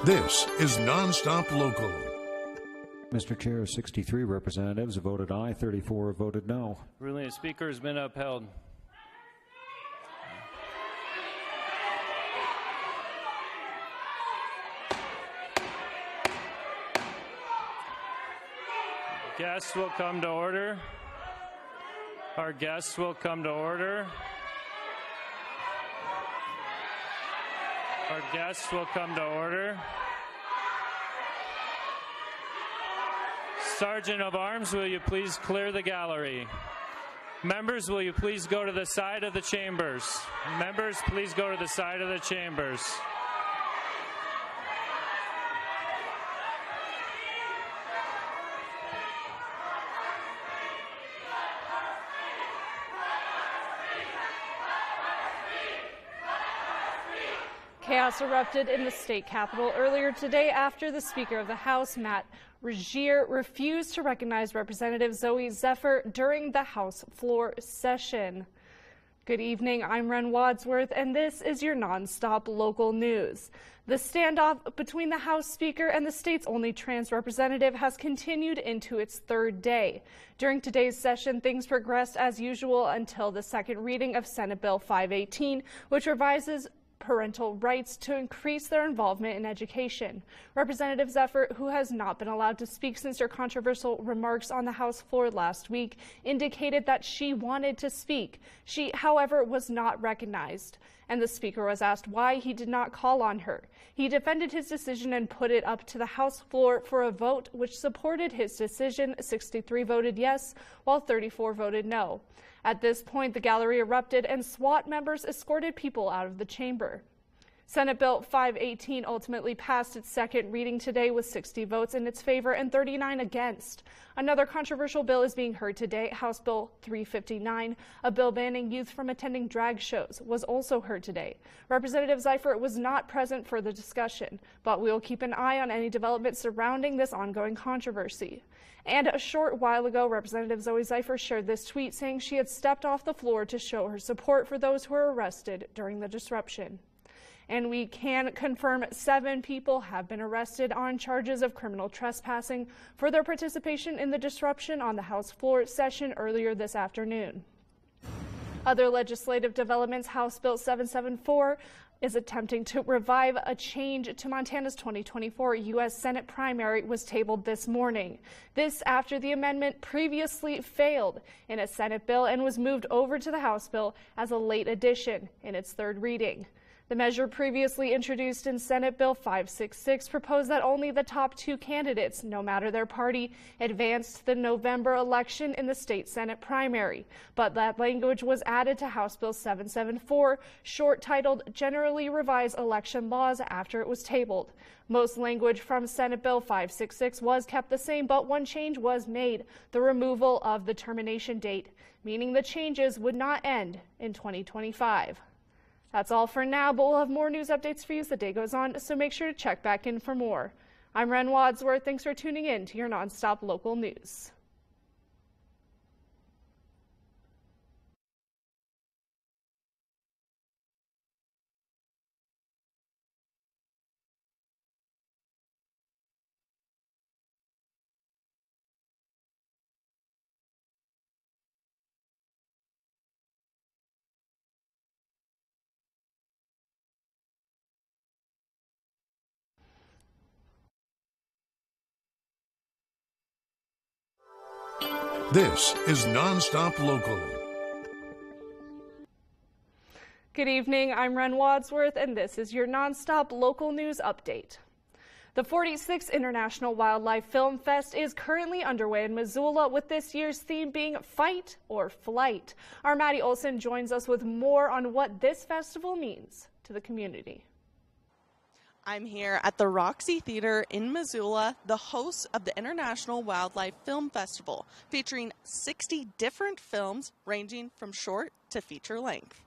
This is Nonstop Local. Mr. Chair, 63 representatives voted aye, 34 voted no. Ruling of Speaker has been upheld. Guests will come to order. Our guests will come to order. Our guests will come to order. Sergeant of Arms, will you please clear the gallery? Members, will you please go to the side of the chambers? Members, please go to the side of the chambers. Chaos erupted in the state capitol earlier today after the Speaker of the House, Matt Regier, refused to recognize Representative Zoe Zephyr during the House floor session. Good evening, I'm Ren Wadsworth, and this is your nonstop local news. The standoff between the House Speaker and the state's only trans representative has continued into its third day. During today's session, things progressed as usual until the second reading of Senate Bill 518, which revises parental rights to increase their involvement in education. Representative Zephyr, who has not been allowed to speak since her controversial remarks on the House floor last week, indicated that she wanted to speak. She, however, was not recognized, and the Speaker was asked why he did not call on her. He defended his decision and put it up to the House floor for a vote, which supported his decision. 63 voted yes, while 34 voted no. At this point, the gallery erupted and SWAT members escorted people out of the chamber. Senate Bill 518 ultimately passed its second reading today with 60 votes in its favor and 39 against. Another controversial bill is being heard today. House Bill 359, a bill banning youth from attending drag shows, was also heard today. Representative Zephyr was not present for the discussion, but we will keep an eye on any developments surrounding this ongoing controversy. And a short while ago, Representative Zoe Zephyr shared this tweet saying she had stepped off the floor to show her support for those who were arrested during the disruption. And we can confirm 7 people have been arrested on charges of criminal trespassing for their participation in the disruption on the House floor session earlier this afternoon. Other legislative developments: House Bill 774 is attempting to revive a change to Montana's 2024 U.S. Senate primary was tabled this morning. This after the amendment previously failed in a Senate bill and was moved over to the House bill as a late addition in its third reading. The measure, previously introduced in Senate Bill 566, proposed that only the top 2 candidates, no matter their party, advanced the November election in the state Senate primary. But that language was added to House Bill 774, short-titled Generally Revised Election Laws, after it was tabled. Most language from Senate Bill 566 was kept the same, but one change was made: the removal of the termination date, meaning the changes would not end in 2025. That's all for now, but we'll have more news updates for you as the day goes on, so make sure to check back in for more. I'm Ren Wadsworth. Thanks for tuning in to your nonstop local news. This is Nonstop Local. Good evening, I'm Ren Wadsworth, and this is your nonstop local news update. The 46th International Wildlife Film Fest is currently underway in Missoula, with this year's theme being Fight or Flight. Our Maddie Olson joins us with more on what this festival means to the community. I'm here at the Roxy Theater in Missoula, the host of the International Wildlife Film Festival, featuring 60 different films ranging from short to feature length.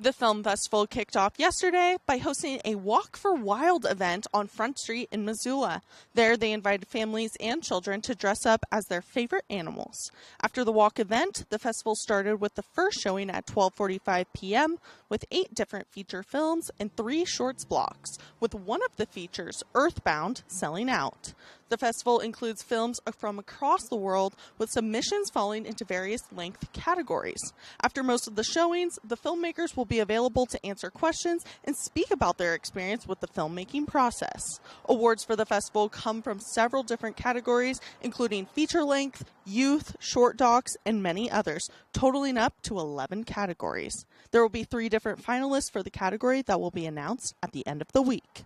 The film festival kicked off yesterday by hosting a Walk for Wild event on Front Street in Missoula. There, they invited families and children to dress up as their favorite animals. After the walk event, the festival started with the first showing at 12:45 p.m. with 8 different feature films and 3 shorts blocks, with one of the features, Earthbound, selling out. The festival includes films from across the world, with submissions falling into various length categories. After most of the showings, the filmmakers will be available to answer questions and speak about their experience with the filmmaking process. Awards for the festival come from several different categories, including feature length, youth, short docs, and many others, totaling up to 11 categories. There will be 3 different finalists for the category that will be announced at the end of the week.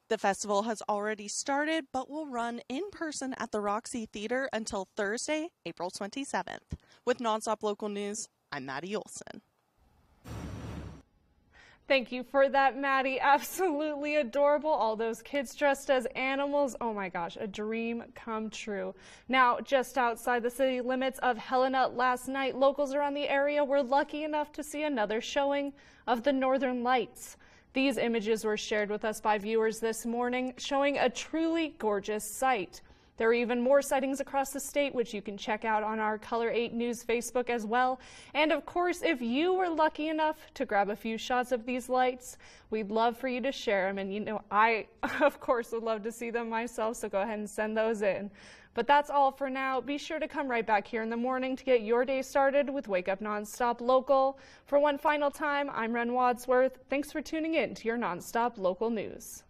The festival has already started, but will run in person at the Roxy Theater until Thursday, April 27th. With Nonstop Local News, I'm Maddie Olson. Thank you for that, Maddie. Absolutely adorable. All those kids dressed as animals. Oh my gosh, a dream come true. Now, just outside the city limits of Helena last night, locals around the area were lucky enough to see another showing of the Northern Lights. These images were shared with us by viewers this morning, showing a truly gorgeous sight. There are even more sightings across the state, which you can check out on our Color 8 News Facebook as well. And of course, if you were lucky enough to grab a few shots of these lights, we'd love for you to share them. And you know, I, of course, would love to see them myself, so go ahead and send those in. But that's all for now. Be sure to come right back here in the morning to get your day started with Wake Up Nonstop Local. For one final time, I'm Ren Wadsworth. Thanks for tuning in to your Nonstop Local News.